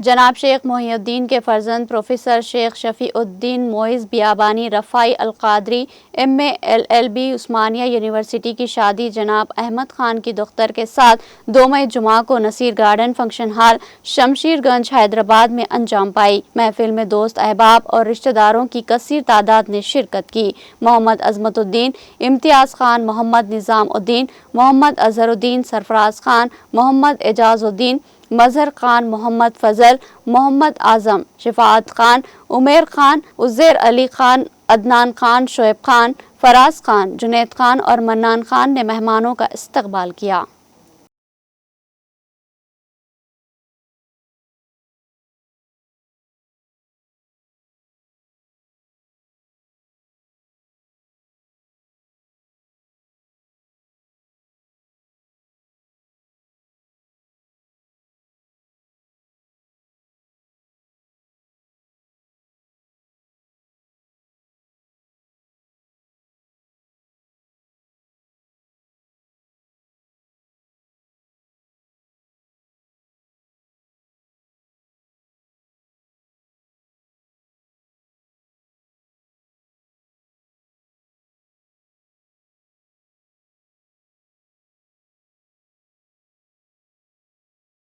جناب شیخ محی الدین کے فرزند پروفیسر شیخ شفیع الدین معز بیابانی رفاعی القادری MA LLB عثمانیہ یونیورسٹی کی شادی جناب احمد خان کی دختر کے ساتھ 2 مئی جمعہ کو نصیر گارڈن فنکشن ہال شمشیر گنج حیدرآباد میں انجام پائی۔ محفل میں دوست احباب اور رشتہ داروں کی کثیر تعداد نے شرکت کی۔ محمد عظمت الدین، امتیاز خان، محمد نظام الدین، محمد اظہر الدین، سرفراز خان، محمد اعجاز الدین، مظہر خان، محمد فضل، محمد اعظم، شفاعت خان، عمیر خان، عزیر علی خان، عدنان خان، شعیب خان، فراز خان، جنید خان اور منان خان نے مہمانوں کا استقبال کیا۔